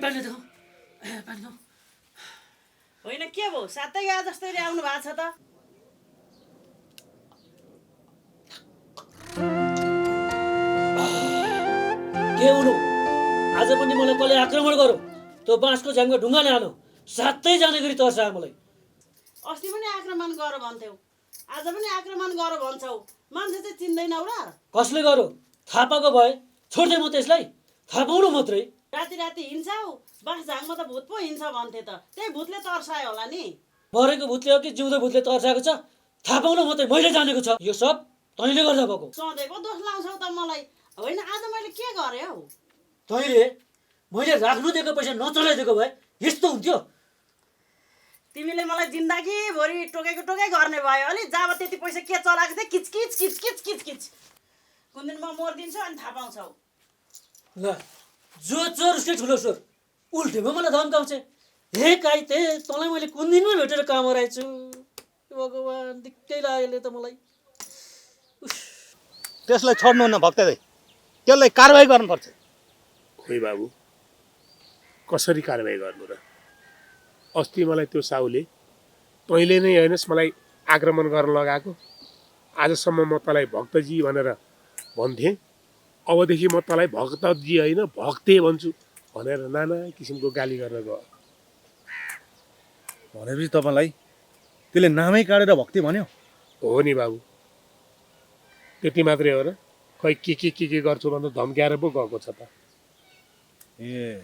पानी दो पानी दो होइन के भयो सातै गए जस्तै आउनु भएको छ त के हुनु आज पनि मलाई कसले आक्रमण गर्यो त्यो बाँसको झ्याङमा ढुङ्गाले हाल्यो सातै जाने गरी तर्सायो मलाई अस्ति पनि आक्रमण गर भन्थ्यौ आज पनि आक्रमण गर भन्छौ मान्छे चाहिँ चिन्दैनौ र कसले गर्यो थाहा पाएको भए छोड्दै म त्यसलाई थाहा पाउनु मात्रै राति राति हिँड्छौ बाँस झाङमा त भूत पो हिँड्छ भन्थे त त्यही भूतले तर्सायो होला नि मरेको भूतले हो कि जिउँदो भूतले तर्साएको छ थाहा पाउनु मात्रै मैले जानेको छ यो सब तैँले गर्दा भएको सधैँको दोष लाउँछौ त मलाई होइन आज मैले के गरेँ हौ तैँले मैले राख्नु दिएको पैसा नचलाइदिएको भए यस्तो हुन्थ्यो तिमीले मलाई जिन्दगीभरि टोकाइ गर्ने भयो अलि जब त्यति पैसा के चलाएको थिएँ किचकिच किचकिच किचकिच कुन दिन म मरिदिन्छु अनि थाहा पाउँछौ ल जो चोर उसले ठुलो चोर उल्टेमा मलाई धम्काउँछ हे काइते तँलाई मैले कुन दिनमा भेटेर काम हराएछु भगवान् दिक्कै लाग्यो त मलाई त्यसलाई छोड्नुहुन्न भक्त दाइ त्यसलाई कारबाही गर्नुपर्छ खोइ बाबु कसरी कारबाही गर्नु र अस्ति मलाई त्यो साहुले तैँले नै हेर्नुहोस् मलाई आक्रमण गर्न लगाएको आजसम्म म तँलाई भक्तजी भनेर भन्थेँ अबदेखि म तँलाई भक्तजी होइन भक्ते भन्छु भनेर नाना किसिमको गाली गर्न गयो भनेपछि तपाईँलाई त्यसले नामै काटेर भक्ति भन्यो हो नि बाबु त्यति मात्रै हो र खै के गर्छु भनेर धम्क्याएर पो गएको छ त ए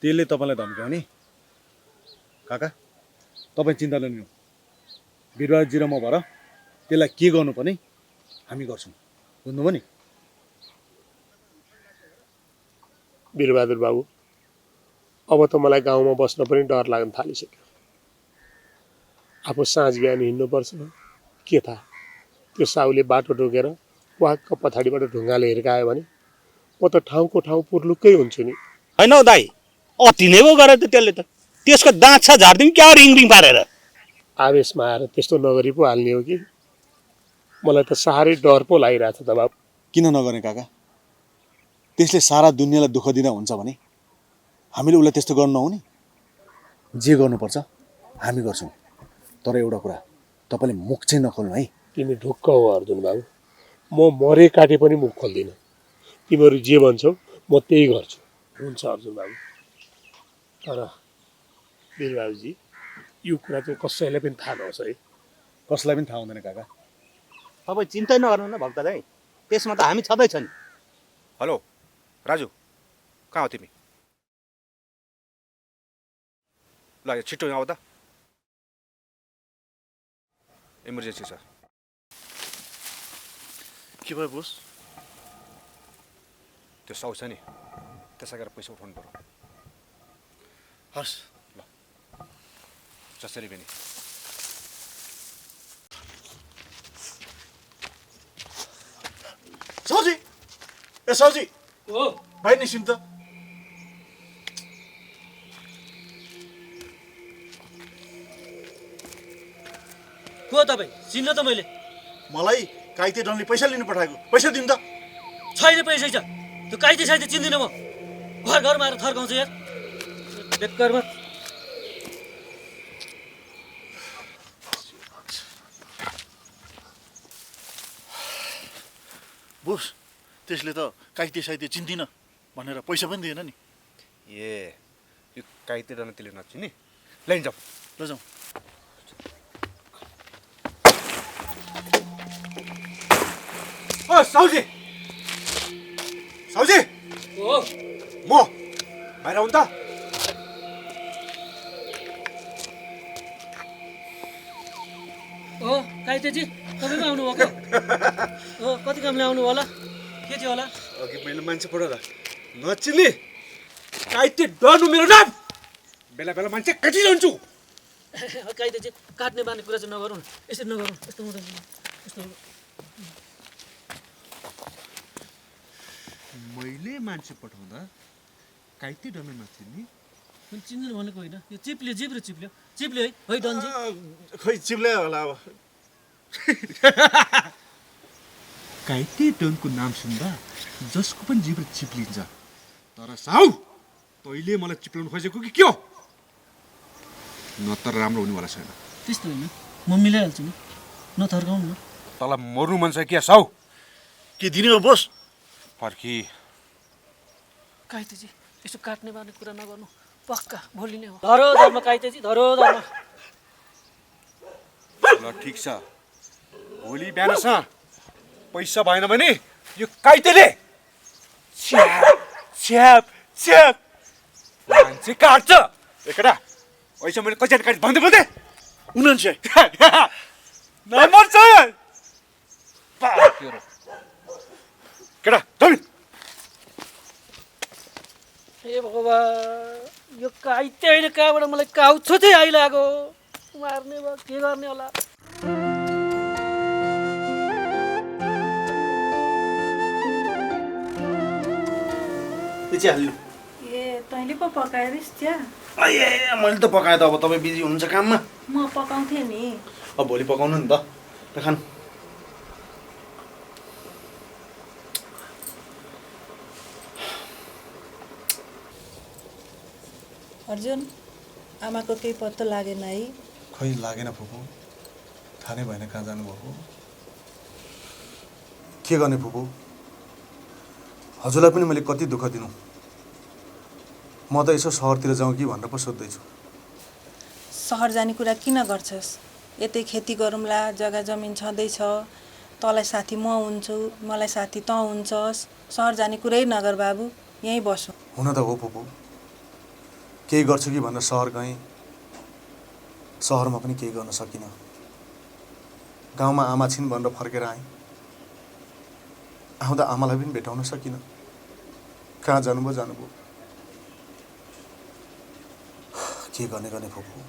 त्यसले तपाईँलाई धम्क्यायो नि काका तपाईँ चिन्ता नलिनु बिरुवाजी र म भएर त्यसलाई के गर्नुपर्ने हामी गर्छौँ बुझ्नुभयो नि वीरबहादुर बाबु अब त मलाई गाउँमा बस्न पनि डर लाग्न थालिसक्यो आफू साँझ बिहान हिँड्नुपर्छ के थाहा त्यो साहुले बाटो ढोकेर वाक्क पछाडिबाट ढुङ्गाले हिर्कायो भने म त ठाउँको ठाउँ पुर्लुक्कै हुन्छु नि होइन हौ दाइ अति नै पो गरेर त त्यसले त त्यसको दाँत छ झारिदिउँ क्या रिङ रिङ पारेर आवेशमा आएर त्यस्तो नगरी पो हाल्ने हो कि मलाई त साह्रै डर पो लागिरहेको छ त बाबु किन नगर्ने काका त्यसले सारा दुनियाँलाई दुःख दिँदा हुन्छ भने हामीले उसलाई त्यस्तो गर्नु नहुने जे गर्नुपर्छ हामी गर्छौँ तर एउटा कुरा तपाईँले मुख चाहिँ नखोल्नु है तिमी ढुक्क हो अर्जुन बाबु म मरे काटे पनि मुख खोल्दिनँ तिमीहरू जे भन्छौ म त्यही गर्छु हुन्छ अर्जुन बाबु तर वीरबाबुजी यो कुरा चाहिँ कसैलाई पनि थाहा नहोस् है कसलाई पनि थाहा हुँदैन काका तपाईँ चिन्तै नगर्नु न भक्त दाइ त्यसमा त हामी छँदैछ नि हेलो राजु कहाँ हो तिमी ल छिटो यहाँ आऊ त इमर्जेन्सी छ के भयो बोस त्यो साउ छ नि त्यसै गरेर पैसा उठाउनु पर्यो हस् ल जसरी पनि साउजी ए साउजी हो भाइ निस्किनु त को तपाईँ चिन्न त मैले मलाई काइते डनले पैसा लिनु पठाएको पैसा दिनु त छैन पैसै छ त्यो काइते साइते चिन्दिनँ म घर घरमा आएर थर्काउँछु यार बेकारमा बोस त्यसले त काइते साइते चिन्दिनँ भनेर पैसा पनि दिएन नि ए यो काइते डन त्यसले नचिनी लाइन जाऊ ल जाउँ ओ साउजी साउजी हो म बाहिर आउनु त हो काइतेजी तपाईँ पो आउनुभएको हो कति कामले आउनु होला के थियो होला अघि मैले मान्छे पठाउँदा नचिन्ने काइते डर्नु मेरो नाम बेला बेला मान्छे काटिरहन्छु काइतेजी काट्ने बार्ने कुरा चाहिँ नगरौँ न यसरी नगरौँ यस्तो हुँदैन यस्तो मैले मान्छे पठाउँदा काइते डर्नु नचिन्ने चिन्दैन भनेको होइन यो चिप्ल्यो जिप र चिप्ल्यो चिप्ल्यो है डन्जी खै चिप्ले होला अब काइते डनको नाम सुन्दा जसको पनि जिब्रो चिप्लिन्छ तर साउ तैँले मलाई चिप्लाउनु खोजेको कि के हो नत्र राम्रो हुनेवाला छैन त्यस्तो होइन म मिलाइहाल्छु नि नथर्काउनु न तँलाई मर्नु मन छ कि साउ के दिने हो बोस फर्की काइतेजी यसो काट्ने बार्ने कुरा नगर्नु पक्का भोलि नै हो धरो धर्म काइतेजी धरो धर्म ल ठिक छ भोलि बिहानसम्म पैसा भएन भने यो काइतेले छ्याप छ्याप छ्याप मान्छे काट्छ एकटा पैसा मैले कसरी काट्छ भन्दै भन्दै 79 नम्बर छ केटा जमिन हे भगवान् यो काइते अहिले कहाँबाट मलाई काउछो चाहिँ आइलाग्यो मार्ने भयो के गर्ने होला ए तैँले पो पकाएरिस् चिया ए मैले त पकाएँ त अब तपाईँ बिजी हुनुहुन्छ काममा म पकाउँथेँ नि अब भोलि पकाउनु नि त खानु अर्जुन आमाको केही पत्तो लागेन है खै लागेन फुपू थाहा नै भएन कहाँ जानुभएको के गर्ने फुपू हजुरलाई पनि मैले कति दुःख दिनु म त यसो सहरतिर जाउँ कि भनेर पो सोध्दैछु सहर जाने कुरा किन गर्छस् यतै खेती गरौँला जग्गा जमिन छँदैछ तँलाई साथी म हुन्छु मलाई साथी तँ हुन्छस् सहर जाने कुरै नगर बाबु यहीँ बसौँ हुन त हो फुपू केही गर्छु कि भनेर सहर गएँ सहरमा पनि केही गर्न सकिनँ गाउँमा आमा छिन् भनेर फर्केर आएँ आउँदा आमालाई पनि भेटाउन सकिनँ कहाँ जानुभयो के गर्ने फुपू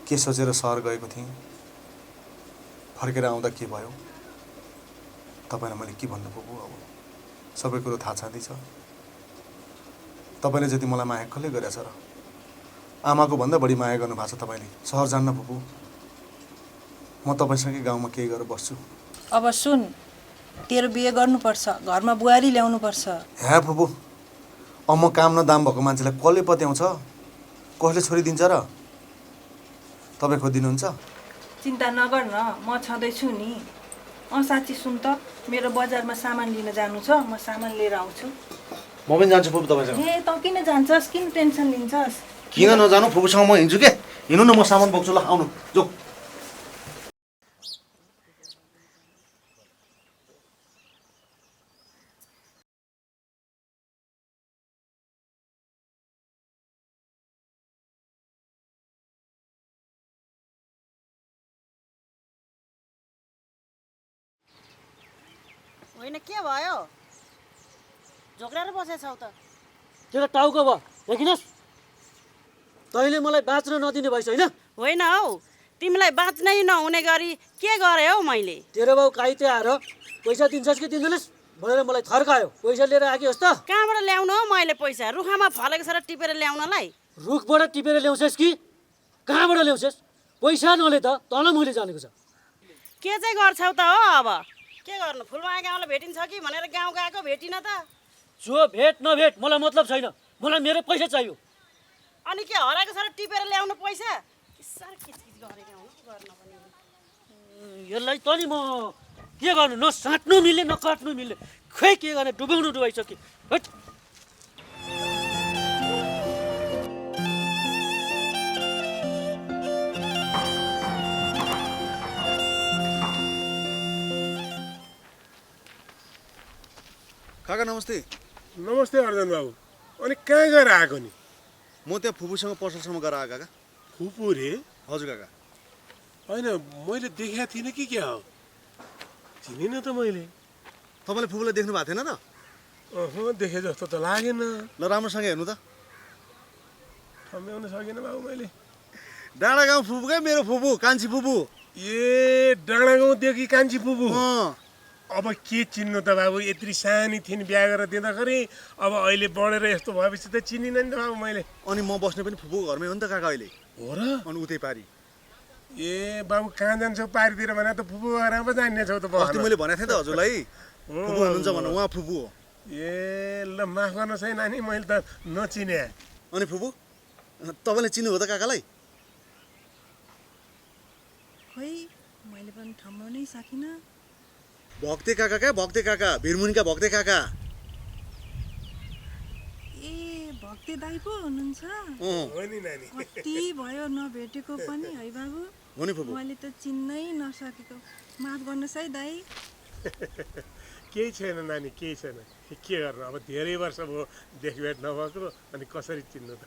के सोचेर सहर गएको थिएँ फर्केर आउँदा के भयो तपाईँलाई मैले के भन्नु फुपू अब सबै कुरो थाहा छँदैछ तपाईँले जति मलाई माया कसले गरेछ र आमाको भन्दा बढी माया गर्नु भएको छ तपाईँले सहर जान्न फुपू म तपाईँसँगै गाउँमा केही गरेर बस्छु अब सुन तेरो बिहे गर्नुपर्छ घरमा बुहारी ल्याउनुपर्छ ह्या फुपू अब म काम न दाम भएको मान्छेलाई कसले पत्याउँछ कसले छोरी दिन्छ र तपाईँ खोजिदिनुहुन्छ चिन्ता नगर न म छँदैछु नि साँच्ची सुन त मेरो बजारमा सामान लिन जानु छ म सामान लिएर आउँछु म पनि जान्छु फुपू तपाईँसँग ए तँ किन जान्छस् किन टेन्सन लिन्छस् किन नजानु फुपूसँग म हिँड्छु के हिँड्नु न म सामान बोक्छु ल आउनु जो होइन के भयो झोक्राएर बसेछौ त तेरो टाउको भयो देखिनस् तैँले मलाई बाँच्न नदिने भइस होइन होइन हौ तिमीलाई बाँच्नै नहुने गरी के गरेँ हौ मैले तेरो बाउ काइते आएर पैसा दिन्छस् कि दिँदैनस् भनेर मलाई थर्कायो पैसा लिएर आएकी होस् त कहाँबाट ल्याउनु हौ मैले पैसा रुखमा फलेको छ र टिपेर ल्याउनलाई रुखबाट टिपेर ल्याउँछस् कि कहाँबाट ल्याउँछस् पैसा नले त तँलाई मैले जानेको छ के चाहिँ गर्छौ त हो अब के गर्नु फुलमाया गाउँलाई भेटिन्छ कि भनेर गाउँ गएको भेटिन त जो भेट नभेट मलाई मतलब छैन मलाई मेरो पैसा चाहियो अनि के हराएको छ र टिपेर ल्याउनु पैसा साह्रै किचकिच गरेको हुनु गर्न पनि यसलाई त नि म के गर्नु न साट्नु मिल्ने न काट्नु मिल्ने खै के गर्ने डुबाउनु डुबाइसक्यो हट काका नमस्ते नमस्ते अर्जन बाबु अनि कहाँ गएर आएको नि म त्यहाँ फुपूसँग पसलसम्म गएर आएको काका फुपू रे हजुर काका होइन मैले देखेको थिइनँ कि क्या हो चिनिनँ त मैले तपाईँले फुपूलाई देख्नु भएको थिएन त देखे जस्तो त लागेन ल राम्रोसँग हेर्नु त ठम्ब्याउन सकेन बाबु मैले डाँडा गाउँ फुपू क्या मेरो फुपू कान्छी फुपू ए डाँडा गाउँदेखि कान्छी फुपू अँ अब के चिन्नु त बाबु यत्रो सानी थिइन् बिहा गरेर दिँदाखेरि अब अहिले बढेर यस्तो भएपछि त चिनिनँ नि त बाबु मैले अनि म बस्ने पनि फुपूको घरमै हो नि त काका अहिले हो र अनि उतै पारी ए बाबु कहाँ जान्छौ पारितिर भने त फुपू घरमा पो जान्ने छौ त अस्ति मैले भनेको थिएँ त हजुरलाई फुपू हुनुहुन्छ भनेर उहाँ फुपू हो ए ल माफ गर्नुहोस् है नानी मैले त नचिने। अनि फुपू तपाईँले चिन्नुभयो त काकालाई? खोइ मैले पनि ठम्बाउनै सकिनँ। भक्ते काका क्या, भक्ते काका, भिरमुनिका भक्ते काका। ए भक्ते दाइ पो हुनुहुन्छ? हो नि नानी। कति भयो नभेटेको पनि है बाबु। हो नि फुपू। मैले त चिन्नै नसकेको, माफ गर्नुहोस् है दाइ। केही छैन नानी, केही छैन। के गर्नु अब धेरै वर्ष भयो देखभेट नभएको, अनि कसरी चिन्नु त।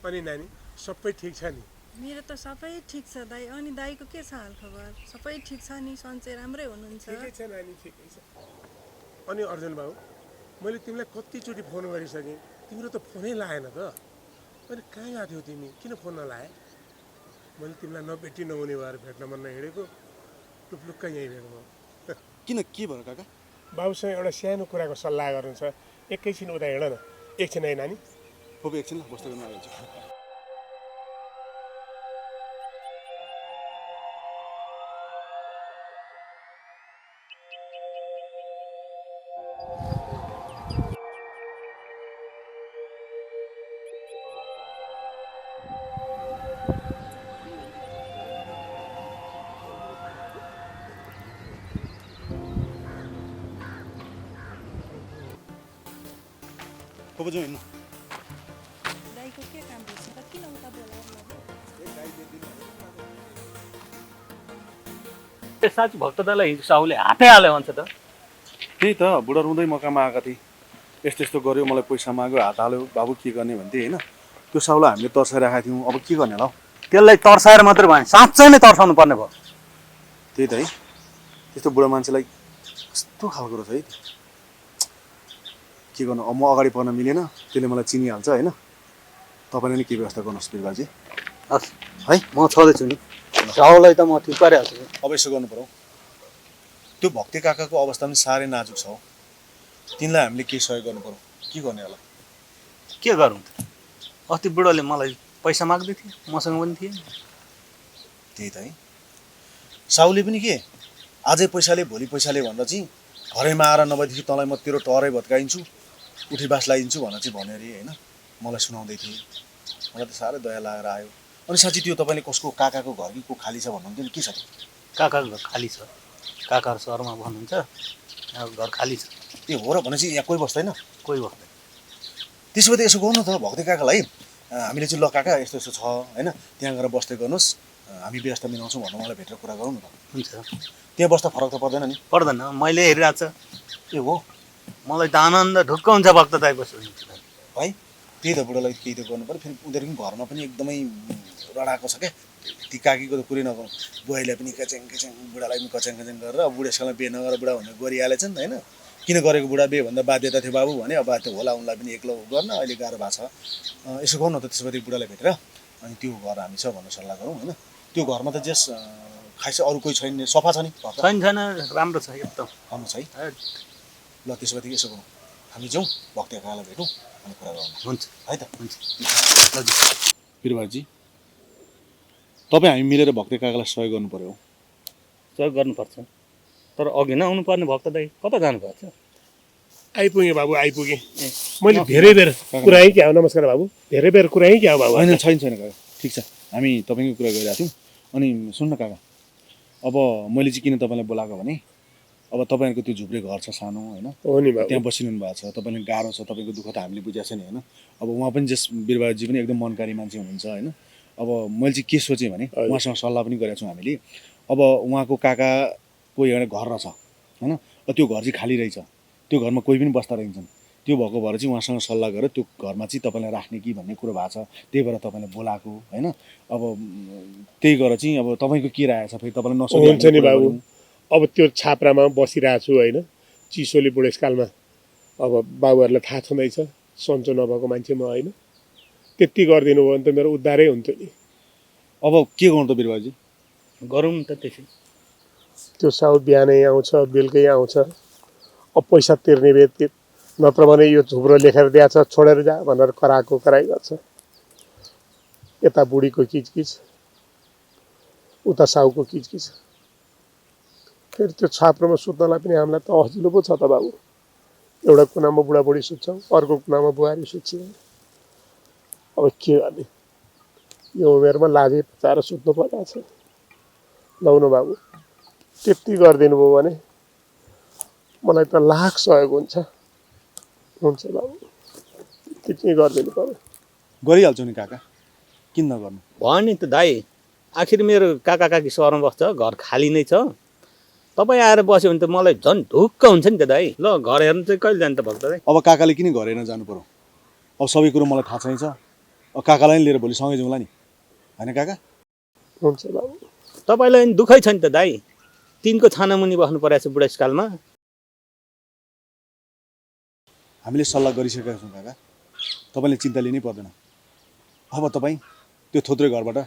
अनि नानी सबै ठिक छ नि? मेरो त सबै ठिक छ दाइ। अनि दाइको के छ हालखबर? सबै ठिक छ नि? सन्चै राम्रै हुनुहुन्छ? ठिकै छ नानी, ठिकै छ। अनि अर्जुन बाबु मैले तिमीलाई कतिचोटि फोन गरिसकेँ, तिम्रो त फोनै लागेन त। अनि कहाँ गएको थियौ तिमी, किन फोन नलाए? मैले तिमीलाई नभेटी नहुने भएर भेट्न मन नहिँडेको, टुप्लुक्कै यहीँ भेट भयो। किन, के भयो काका? बाबुसँग एउटा सानो कुराको सल्लाह गर्नु छ, एकैछिन उता हिँड न। एकछिन है नानी। फुपू एकछिन ल, बस्दै गर्नु आइहाल्छु। फुपू जाउँ हिँड्नु। दाइको के काम रहेछ त? किन उता बोलाएर लग्यो? साँच्ची भक्त दाइलाई हिजो साहुले हातै हाल्यो भन्छ त। त्यही त, बुढा रुँदै मकामा आएका थिए। यस्तो यस्तो गऱ्यो, मलाई पैसा माग्यो, हात हाल्यो, बाबु के गर्ने भन्थे होइन। त्यो साहुलाई हामीले तर्साइराखेका थियौँ, अब के गर्ने होला हौ? त्यसलाई तर्साएर मात्रै भयो, साँच्चै नै तर्साउनु पर्ने भयो। त्यही त है, त्यस्तो बुढा मान्छेलाई कस्तो खालको रहेछ है। के गर्नु, अब म अगाडि पर्न मिलेन, त्यसले मलाई चिनिहाल्छ होइन। तपाईँले नै के व्यवस्था गर्नुहोस् बिरबाजी। हस् है, म छँदैछु नि। साहुलाई त म ठिक पारिहाल्छु। अब यसो गर्नु पऱ्यो, त्यो भक्ते काकाको अवस्था पनि साह्रै नाजुक छ हौ। तिनलाई हामीले केही सहयोग गर्नु पऱ्यो। के गर्ने होला? के गरौँ त? अस्ति बुढोले मलाई पैसा माग्दै थियो, मसँग पनि थिएन। त्यही त है, साहुले पनि के आजै पैसाले भोलि पैसाले भनेर चाहिँ घरैमा आएर नभएदेखि तँलाई म तेरो टरै भत्काइन्छु, उठी बास लगाइदिन्छु भनेर चाहिँ भन्यो अरे होइन। मलाई सुनाउँदै थिएँ, मलाई त साह्रै दया लागेर आयो। अनि साँच्ची त्यो तपाईँले कसको काकाको घर कि को खाली छ भन्नुहुन्थ्यो नि, के छ? काकाको घर खाली छ, काकाहरू सहरमा भन्नुहुन्छ, अब घर खाली छ। ए हो र, भनेपछि यहाँ कोही बस्दैन? कोही बस्दैन। त्यसो भए त यसो गर्नु त भक्ते काकालाई, हामीले चाहिँ ल काका यस्तो यस्तो छ होइन, त्यहाँ गएर बस्दै गर्नुहोस्, हामी व्यवस्था मिलाउँछौँ भनेर मलाई भेटेर कुरा गरौँ न त। हुन्छ, त्यहाँ बस्दा फरक त पर्दैन नि? पर्दैन, मैले हेरिरहेको छ। ए हो मलाई त आनन्द ढुक्क हुन्छ भक्त दाइ बस्यो है। त्यही त, बुढालाई केही त गर्नु पऱ्यो। फेरि उनीहरू पनि घरमा पनि एकदमै रडाएको छ क्या। ती काकीको त कुरै नगरौँ, बुहाईलाई पनि कच्याङ कच्याङ, बुढालाई पनि कच्याङ कच्याङ गरेर अब बुढेसकालमा बिहे नगरेर बुढा भनेर गरिहालेछ नि त होइन। किन गरेको बुढा बिहे भन्दा बाध्यता थियो बाबु भने, अब त्यो होला उनलाई पनि एक्लो गर्न अहिले गाह्रो भएको छ। यसो गर्नु त, त्यसपछि बुढालाई भेटेर अनि त्यो घर हामी छ भनेर सल्लाह गरौँ होइन। त्यो घरमा त जस खाइस अरू कोही छैन, सफा छ नि? छैन छैन, राम्रो छ एकदम, राम्रो छ है। ल त्यसो भए यसो गरौँ, हामी जाउँ भक्ते काकालाई भेटौँ अनि कुरा गरौँ। हुन्छ है त, हुन्छ। बिरुवाजी तपाईँ हामी मिलेर भक्ते काकालाई सहयोग गर्नु पऱ्यो। सहयोग गर्नुपर्छ, तर अघि नआउनु पर्ने भक्त दाइ कता जानुपर्छ? आइपुगेँ बाबु, आइपुगेँ। मैले धेरै बेर कुराएँ क्या हो। नमस्कार बाबु, धेरै बेर कुराएँ क्या हो बाबु? होइन छैन छैन काका, ठिक छ, हामी तपाईँको कुरा गरिरहेको थियौँ। अनि सुन्नु काका, अब मैले चाहिँ किन तपाईँलाई बोलाएको भने, अब तपाईँहरूको त्यो झुप्रे घर छ सानो होइन, हो नि बाबु। त्यहाँ बसिरहनु भएको छ, तपाईँले गाह्रो छ, तपाईँको दुःख त हामीले बुझाएको छ नि होइन। अब उहाँ पनि जस बिरबाजी पनि एकदम मनकारी मान्छे हुनुहुन्छ होइन। अब मैले चाहिँ के सोचेँ भने, उहाँसँग सल्लाह पनि गरेको छौँ हामीले। अब उहाँको काकाको एउटा घर रहेछ होइन, त्यो घर चाहिँ खाली रहेछ, त्यो घरमा कोही पनि बस्दा रहन्छन्। त्यो भएको भएर चाहिँ उहाँसँग सल्लाह गरेर त्यो घरमा चाहिँ तपाईँलाई राख्ने कि भन्ने कुरो भएको छ, त्यही भएर तपाईँलाई बोलाएको होइन। अब त्यही गरेर चाहिँ अब तपाईँको के राय छ, फेरि तपाईँलाई नसोध्नु हुन्छ नि बाबु। अब त्यो छाप्रामा बसिरहेको छु होइन, चिसोले बुढेसकालमा। अब बाबुहरूलाई थाहा छँदैछ सन्चो नभएको मान्छे म होइन, त्यति गरिदिनु भयो भने त मेरो उद्धारै हुन्थ्यो नि। अब के गर्नु त बिरबाजी? गरौँ त त्यसै। त्यो साउ बिहानै आउँछ, बेलुकै आउँछ। अब पैसा तिर्ने बेला नत्र भने यो झुप्रो लेखेर दिएको छ छोडेर जा भनेर कराएको कराइ गर्छ। यता बुढीको किचकिच, उता साउको किचकिच। फेरि त्यो छाप्रोमा सुत्नलाई पनि हामीलाई त हजिलो पो छ त बाबु। एउटा कुनामा बुढाबुढी सुत्छौँ, अर्को कुनामा बुहारी सुत्छौँ। अब के गर्ने, यो उमेरमा लाजे पचाएर सुत्नु परिरहेको छ। लौ न बाबु, त्यति गरिदिनु भयो भने मलाई त लाख सहयोग हुन्छ। हुन्छ बाबु, त्यति गरिदिनु पर्यो। गरिहाल्छु नि काका, किन नगर्नु। भयो नि त दाइ, आखिर मेरो काका काकी सहरमा बस्छ, घर खाली नै छ। तपाईँ आएर बस्यो भने त मलाई झन् ढुक्क हुन्छ नि त दाइ। ल घर हेर्नु चाहिँ कहिले जानु त भक्त दाइ? अब काकाले किन घर हेर्न जानु पर्यो? अब सबै कुरो मलाई थाहा छैन। अब काकालाई नि लिएर भोलि सँगै जाउँला नि, होइन काका? हुन्छ बाबु। तपाईँलाई नि दुःखै छ नि त दाइ, तिनको छानामुनि बस्नु परेको छ बुढेसकालमा। हामीले सल्लाह गरिसकेका छौँ काका, तपाईँले चिन्ता लिनै पर्दैन। अब तपाईँ त्यो थोत्रे घरबाट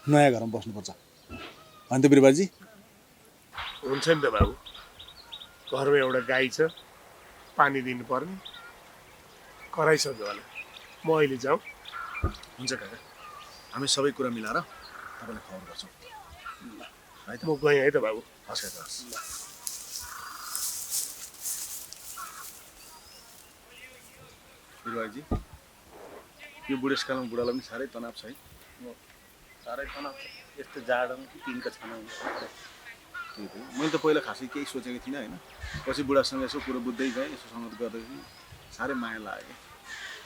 नयाँ घरमा बस्नुपर्छ, होइन त बिरुवाजी? हुन्छ नि त बाबु, घरमा एउटा गाई छ, पानी दिनुपर्ने, कराइसक्यो होला। म अहिले जाउँ? हुन्छ काका, हामी सबै कुरा मिलाएर तपाईँलाई खबर गर्छौँ, है त? म गएँ है त बाबु। हस् काका, हस्। बिरुवाजी, यो बुढेसकालमा बुढालाई पनि साह्रै तनाव छ है। साह्रै तनाव छ, यस्तो जाडोमा तिनको छाना हुन्छ। त्यही त, मैले त पहिला खासै केही सोचेको थिइनँ होइन। पछि बुढासँग यसो कुरो बुझ्दै गएँ, यसो सङ्गत गर्दाखेरि साह्रै माया लाग्यो।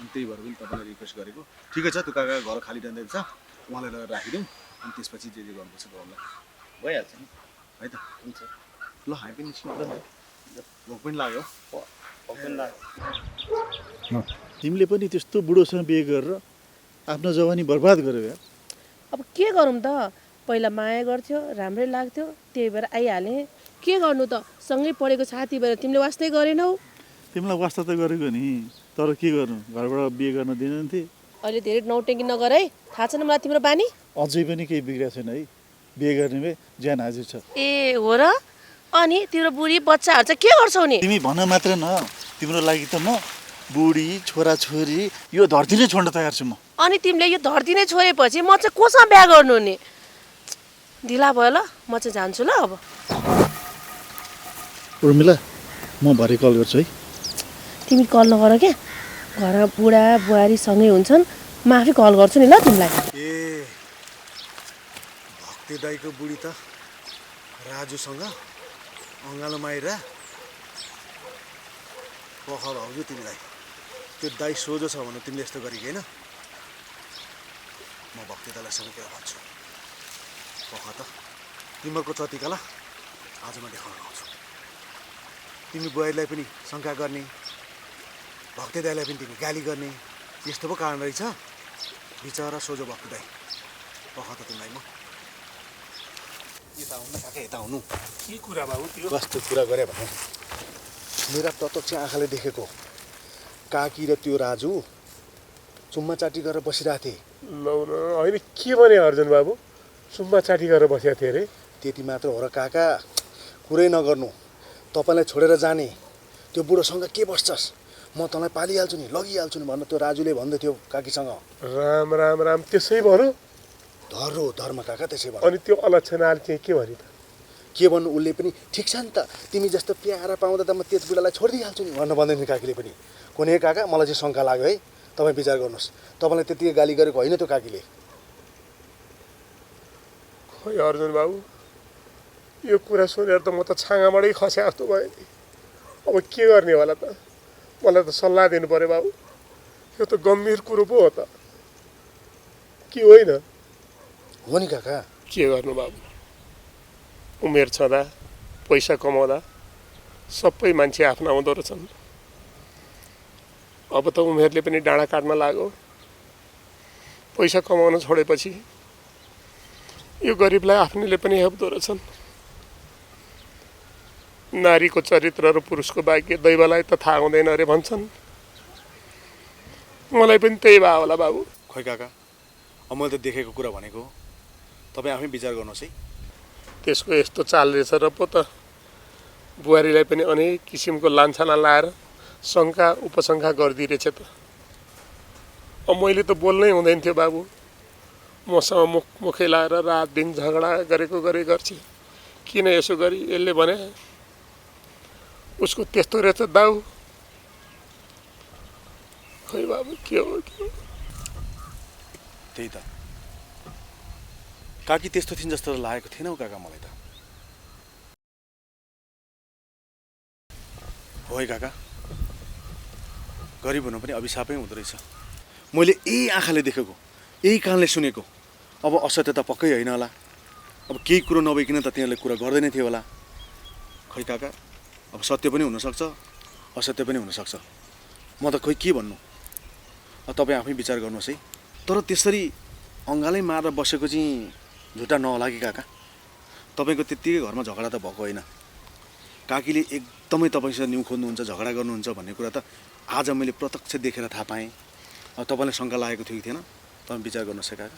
अनि त्यही भएर पनि तपाईँलाई रिक्वेस्ट गरेको। ठिकै छ, त्यो काका घर खाली रहँदैछ, उहाँलाई लगेर राखिदिउँ, अनि त्यसपछि जे गर्नुपर्छ गरौँला, भइहाल्छ नि, है त? हुन्छ। ल हामी पनि निस्किनु पर्यो, भोक पनि लाग्यो। तिमीले पनि त्यस्तो बुढोसँग बिहे गरेर आफ्नो जवानी बर्बाद गर्यो यार। अब के गरौँ त, पहिला माया गर्थ्यो, राम्रै लाग्थ्यो, त्यही भएर आइहालेँ। के गर्नु त, सँगै पढेको साथी भएर तिमीले वास्तै गरेनौ। तिमीलाई वास्ता त गरेको नि, तर के गर्नु, घरबाट बिहे गर्न दिनुहुन्थे। अहिले धेरै नौटेकी नगर है, थाहा छैन मलाई तिम्रो बानी। अझै पनि केही बिग्रेको छैन है, बिहे गर्ने भए ज्यान हाजिर छ। ए हो र? अनि तिम्रो बुढी बच्चाहरू चाहिँ के गर्छौ नि? तिमी भन मात्र न, तिम्रो लागि त म बुढी छोराछोरी यो धरती नै छोड्न तयार छु म। अनि तिमीले यो धरती नै छोडेपछि म चाहिँ कोसँग बिहा गर्नु नि? ढिला भयो ल, म चाहिँ जान्छु ल अब। उर्मिला, म भरे कल गर्छु है। तिमी कल नगर क्या, घरमा बुढा बुहारी सँगै हुन्छन्, म आफै कल गर्छु नि ल तिमीलाई। ए भक्ति दाईको बुढी त राजुसँग अँगालोमा आइरा पख भाउजू तिमीलाई। त्यो दाई सोझो छ भने तिमीले यस्तो गरेको होइन। म भक्ति दाईलाई सम्झेर भन्छु, पख त तिमीहरूको चतिकाला आज म देखाउन आउँछु। तिमी बुहारीलाई पनि शङ्का गर्ने, भक्ति दाईलाई पनि तिमी गाली गर्ने, यस्तो पो कारण रहेछ। बिचरा सोझो भक्ति दाई, पख त तिमीलाई म। यता आउनु काका, यता आउनु। के कुरा बाबु त्यो? कस्तो कुरा गरे भने मेरा प्रत्यक्ष आँखाले देखेको काकी र त्यो राजु चुम्मा चाटी गरेर बसिरहेको थिए। लौ न, होइन के भने अर्जुन बाबु, सुम्मा चाटी गरेर बसेको थिएँ अरे? त्यति मात्र हो र काका, कुरै नगर्नु। तपाईँलाई छोडेर जाने त्यो बुढोसँग के बस्छस्, म तँलाई पालिहाल्छु नि, लगिहाल्छु नि भनेर त्यो राजुले भन्दै थियो काकीसँग। राम राम राम, त्यसै भन्नु? धर्म हो धर्म काका, त्यसै भन्नु। अनि त्यो अलक्षणाले चाहिँ के भने त? के भन्नु, उसले पनि ठिक छ नि त, तिमी जस्तो प्यारा पाउँदा त म त्यस बुढालाई छोडिदिइहाल्छु नि भनेर भन्दै थियो काकीले पनि। कुनै काका, मलाई चाहिँ शङ्का लाग्यो है, तपाईँ विचार गर्नुहोस्। तपाईँलाई त्यतिकै गाली गरेको होइन त्यो काकीले। खोइ अर्जुन बाबु, यो कुरा सुनेर त म त छाँगाबाटै खसे जस्तो भयो नि। अब के गर्ने होला त? मलाई त सल्लाह दिनु पर्यो बाबु, यो त गम्भीर कुरो पो हो त, के होइन? हो नि काका। के गर्नु बाबु, उमेर छँदा पैसा कमाउँदा सबै मान्छे आफ्ना हुँदो रहेछन्। अब त उमेरले पनि डाँडा काट्न लाग्यो। पैसा कमाउन छोडेपछि यो गरिबलाई आफ्नैले पनि हेप्दो रहेछन्। नारीको चरित्र र पुरुषको भाग्य दैवलाई त थाहा हुँदैन अरे भन्छन्। मलाई पनि त्यही भयो होला बाबु। खोइ काका, अब मैले त देखेको कुरा भनेको हो, तपाईँ आफै विचार गर्नुहोस् है। त्यसको यस्तो चाल रहेछ र पो त बुहारीलाई पनि अनेक किसिमको लान्छना लाएर शङ्का उपशङ्का गरिदिरहेछ त। अब मैले त बोल्नै हुँदैन थियो बाबु, मसँग मुखै लाएर रात दिन झगडा गरेको गर्छ। किन यसो गरी? यसले भने उसको त्यस्तो रहेछ दाउ, खोइ बाबु के हो त्यही त काकी त्यस्तो थिइन् जस्तो लागेको थिएन हौ काका मलाई त हो है काका गरिब हुनु पनि अभिशापै हुँदो रहेछ मैले यही आँखाले देखेको यही कानले सुनेको अब असत्य त पक्कै होइन होला अब केही कुरो नभइकन त तिनीहरूले कुरा गर्दैन थियो होला खै काका अब सत्य पनि हुनसक्छ असत्य पनि हुनसक्छ म त खोइ के भन्नु अब तपाईँ आफै विचार गर्नुहोस् है तर त्यसरी अङ्गालै मारेर बसेको चाहिँ झुटा नहोला कि काका तपाईँको त्यत्तिकै घरमा झगडा त भएको होइन काकीले एकदमै तपाईँसँग न्यु खोज्नुहुन्छ झगडा गर्नुहुन्छ भन्ने कुरा त आज मैले प्रत्यक्ष देखेर थाहा पाएँ अब तपाईँलाई शङ्का लागेको थियो कि थिएन तपाईँ विचार गर्नुहोस् है काका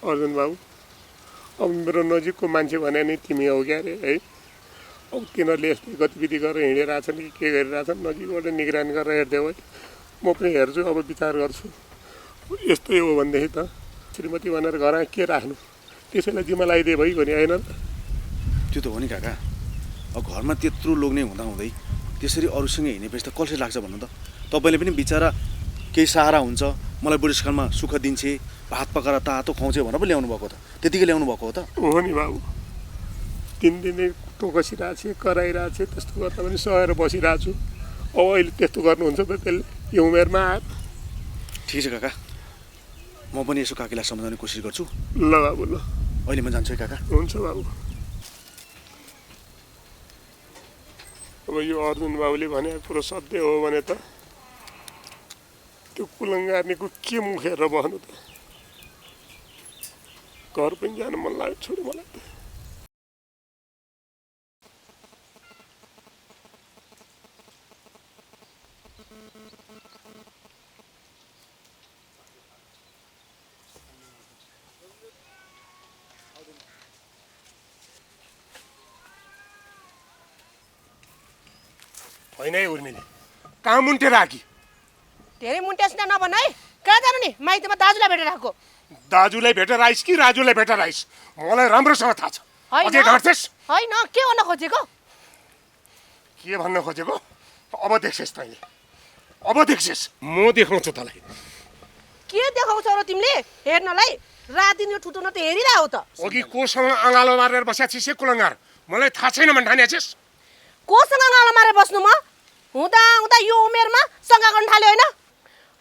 अर्जुन बाबु अब मेरो नजिकको मान्छे भने नि तिमी हो क्या अरे है अब तिनीहरूले यस्तो गतिविधि गरेर हिँडिरहेछन् कि के गरिरहेछन् नजिकबाट निगरानी गरेर हेरिदेऊ है म पनि हेर्छु अब विचार गर्छु यस्तै हो भनेदेखि त श्रीमती भनेर घरमा के राख्नु त्यसैलाई जिम्मा लगाइदिए भइगयो नि होइन त्यो त हो नि काका अब घरमा त्यत्रो लोग्ने हुँदाहुँदै त्यसरी अरूसँग हिँडेपछि त कसरी लाग्छ भन्नु त तपाईँले पनि बिचरा केही सहारा हुन्छ मलाई बुढेसकालमा सुख दिन्छे भात पकाएर तातो खुवाउँछ भनेर पो ल्याउनु भएको त त्यतिकै ल्याउनु भएको हो त हो नि बाबु दिनदिनै टोकसिरहेको छु कराइरहेको छु त्यस्तो गर्दा पनि सहेर बसिरहेको छु अब अहिले त्यस्तो गर्नुहुन्छ त त्यसले यो उमेरमा आयो ठिक छ काका म पनि यसो काकीलाई सम्झाउने कोसिस गर्छु ल बाबु ल अहिले म जान्छु है काका हुन्छ बाबु अब यो अर्जुन बाबुले भने कुरो सत्य हो भने त त्यो कुलङ्गार्नीको के मुख हेरेर बस्नु त घर पनि जानु मन लाग्यो छोडु मलाई त होइन है उर्मिले कहाँ मुन्टेर आकी धेरै मुन्टेस नभन है कहाँ जानु नि माइतीमा दाजुलाई भेटेर आएको दाजुलाई भेटेर आइस कि राजुलाई भेटेर आइस मलाई राम्रोसँग थाहा छ अझै ढाँट्छेस् होइन के भन्न खोजेको के भन्न खोजेको अब देख्छेस् तैँले अब देख्छेस् म देखाउँछु तँलाई के देखाउँछौ र तिमीले हेर्नलाई रात दिन यो ठुटो न त हेरिरह हो त अघि कोसँग अँगालो मारेर बसेको छिस् कुलङ्गार मलाई थाहा छैन भने ठाने छिस् कोसँग अँगालो मारेर बस्नु म हुँदा हुँदा यो उमेरमा सँगा गर्न थाल्यो होइन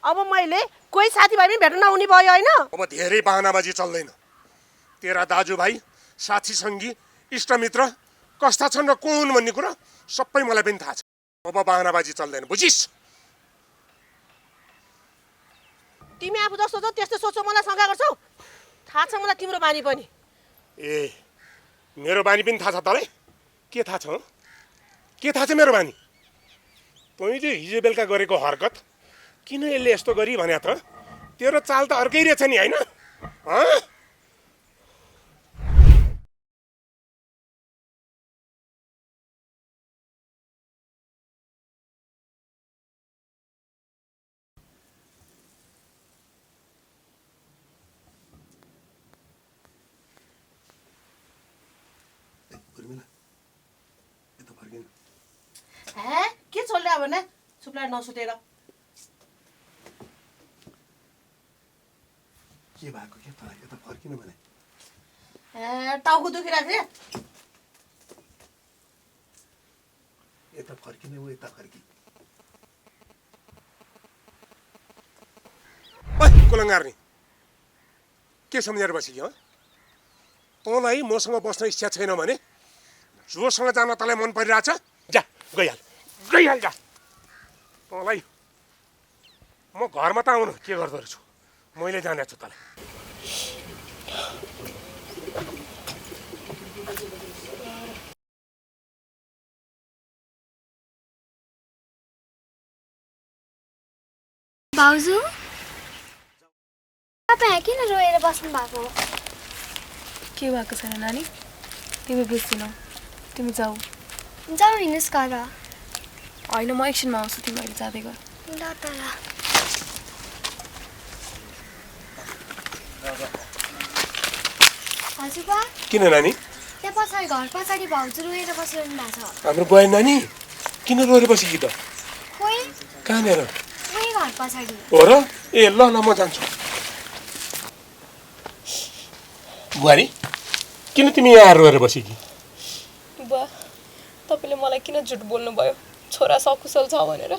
अब मैले कोही साथीभाइ पनि भेट्न नहुने भयो होइन अब धेरै बहानाबाजी चल्दैन तेरा दाजुभाइ साथी सङ्गी इष्टमित्र कस्ता छन् र को हुन् भन्ने कुरा सबै मलाई पनि थाहा छ अब बहानाबाजी चल्दैन बुझिस् तिमी आफू जस्तो छ त्यस्तो सोचो मलाई शङ्का गर्छौ थाहा छ मलाई तिम्रो बानी पनि ए मेरो बानी पनि थाहा छ तँलाई के थाहा छ के थाहा छ मेरो बानी तैँले हिजो बेलुका गरेको हरकत किन यसले यस्तो गरी भने त तेरो चाल त अर्कै रहेछ नि होइन के चल्यो भने सुप्लाई नसुटेर के भएको के तँलाई यता फर्किनु भने टाउको दुखिरहेको थियो यता फर्किने हो यता फर्कि कुलङ्गार्नी के सम्झेर बसियो तँलाई मसँग बस्न इच्छा छैन भने जोसँग जान तँलाई मन परिरहेछ जा गइहाल जा तँलाई म घरमा त आउनु के गर्दो रहेछु मैले जानेको छु तँलाई भाउजू तपाईँ किन रोएर बस्नु भएको के भएको छैन नानी तिमी बुझ्दिनौ तिमी जाऊ जाऊ हिँड्नुहोस् घर होइन म एकछिनमा आउँछु तिमी अहिले जाँदै गर ल त ल हजुरबा किन नानी त्यहाँ पछाडि घर पछाडि भाउजू रोएर बसिरहनु भएको छ हाम्रो बहिनी नानी किन रोएर बसेकी त खोइ कहाँनिर खोइ घर पछाडि। हो र ए ल ल म जान्छु बुहारी किन तिमी यहाँ आएर रोएर बसेकी बुवा तपाईँले मलाई किन झुट बोल्नुभयो छोरा सकुशल छ भनेर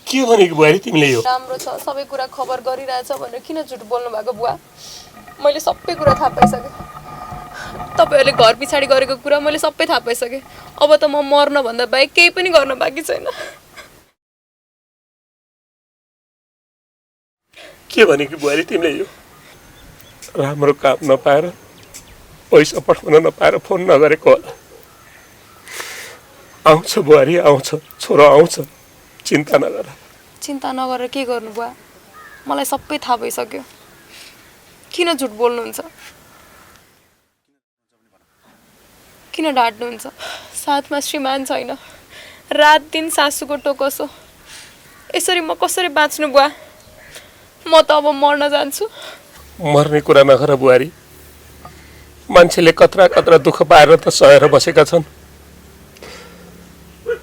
के भनेको बुहारी तिमीले यो राम्रो छ सबै कुरा खबर गरिरहेछ भनेर किन झुट बोल्नु भएको बुवा मैले सबै कुरा थाहा पाइसकेँ तपाईँहरूले घर पछाडि गरेको कुरा मैले सबै थाहा पाइसकेँ अब त म मर्नभन्दा बाहेक केही पनि गर्न बाँकी छैन के भनेको बुहारी तिमीले यो राम्रो काम नपाएर पैसा पठाउन नपाएर फोन नगरेको होला आउँछ बुहारी आउँछ छोरो आउँछ चिन्ता नगर चिन्ता नगरेर के गर्नु बुवा मलाई सबै थाहा भइसक्यो किन झुट बोल्नुहुन्छ किन ढाट्नुहुन्छ साथमा श्रीमान छैन रात दिन सासूको टोकसो यसरी म कसरी बाँच्नु बुवा म त अब मर्न जान्छु मर्ने कुरा नगर बुहारी मान्छेले कत्रा कत्रा दुःख पाएर त सहेर बसेका छन्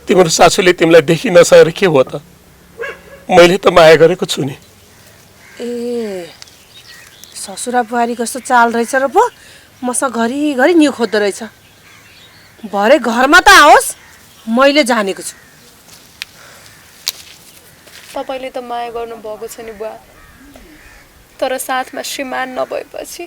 तिम्रो सासूले तिमीलाई देखि नसकेर के भयो त मैले त माया गरेको छु नि ए ससुरा बुहारी कस्तो चाल रहेछ र पो मसँग घरिघरि न्यु खोज्दो रहेछ भरे घरमा त आओस् मैले जानेको छु तपाईँले त माया गर्नुभएको छ नि बुवा तर साथमा श्रीमान नभएपछि